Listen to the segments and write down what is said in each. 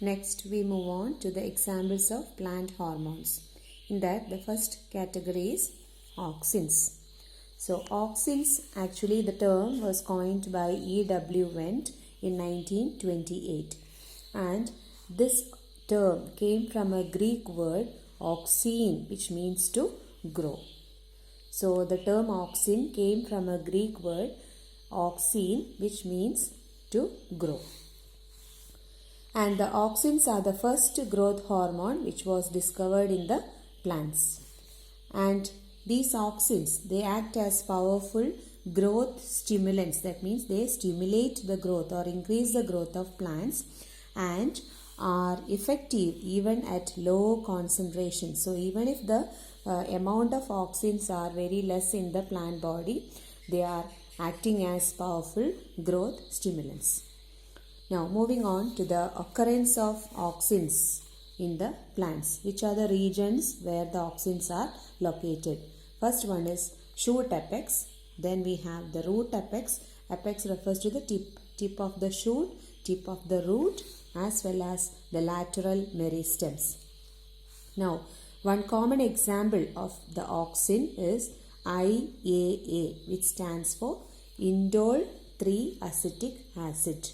Next, we move on to the examples of plant hormones. In that, the first category is auxins. So, auxins, actually the term was coined by E.W. Wendt in 1928. And this term came from a Greek word auxein, which means to grow. So, the term auxin came from a Greek word auxein, which means to grow. And the auxins are the first growth hormone which was discovered in the plants. And these auxins, they act as powerful growth stimulants. That means they stimulate the growth or increase the growth of plants and are effective even at low concentration. So even if the amount of auxins are very less in the plant body, they are acting as powerful growth stimulants. Now moving on to the occurrence of auxins in the plants. Which are the regions where the auxins are located? First one is shoot apex. Then we have the root apex. Apex refers to the tip of the shoot, tip of the root, as well as the lateral meristems. Now, one common example of the auxin is IAA, which stands for indole 3-acetic acid.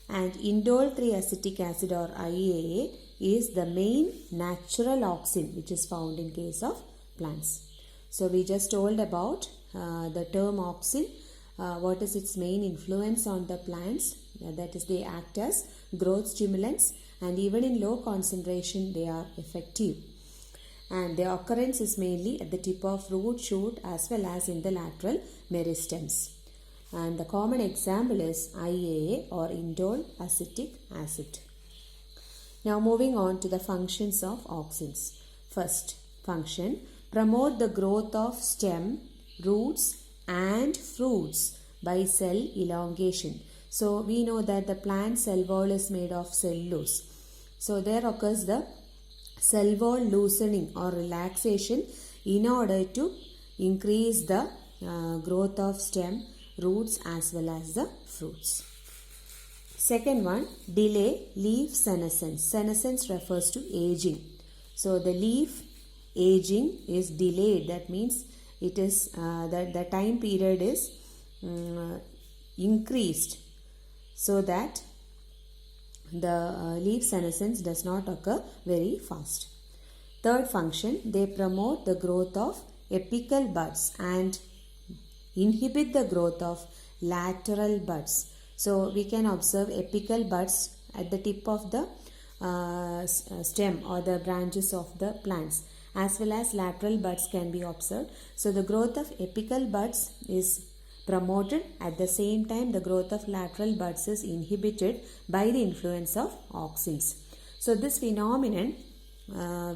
And indole 3-acetic acid or IAA is the main natural auxin which is found in case of plants. So we just told about the term auxin. What is its main influence on the plants? That is, they act as growth stimulants, and even in low concentration they are effective. And their occurrence is mainly at the tip of root, shoot, as well as in the lateral meristems. And the common example is IAA or indole acetic acid. Now moving on to the functions of auxins. First function, promote the growth of stem, roots and fruits by cell elongation. So we know that the plant cell wall is made of cellulose. So there occurs the cell wall loosening or relaxation in order to increase the growth of stem, roots as well as the fruits. Second one, delay leaf senescence. Senescence refers to aging. So the leaf aging is delayed. That means it is the time period is increased so that the leaf senescence does not occur very fast. Third function, they promote the growth of apical buds and inhibit the growth of lateral buds. So we can observe apical buds at the tip of the stem or the branches of the plants, as well as lateral buds can be observed. So the growth of apical buds is promoted. At the same time, the growth of lateral buds is inhibited by the influence of auxins. So this phenomenon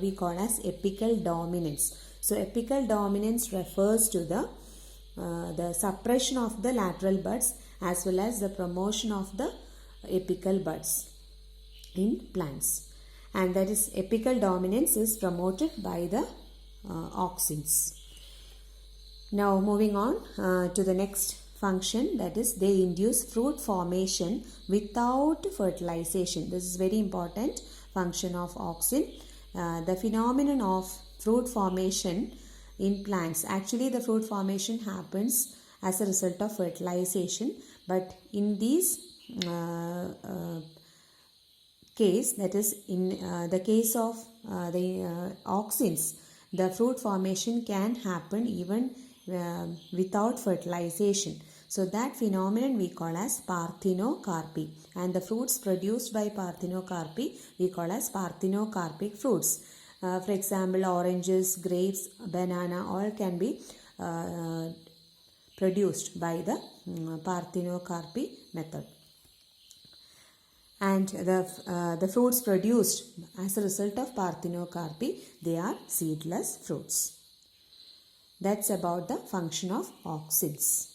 we call as apical dominance. So apical dominance refers to the suppression of the lateral buds as well as the promotion of the apical buds in plants. And that is, apical dominance is promoted by the auxins. Now moving on to the next function, that is, they induce fruit formation without fertilization. This is very important function of auxin. The phenomenon of fruit formation in plants, actually the fruit formation happens as a result of fertilization, but in these case, that is in the case of the auxins, the fruit formation can happen even without fertilization. So that phenomenon we call as parthenocarpy, and the fruits produced by parthenocarpy we call as parthenocarpic fruits. For example, oranges, grapes, banana, all can be produced by the parthenocarpy method. And the fruits produced as a result of parthenocarpy, they are seedless fruits. That's about the function of auxins.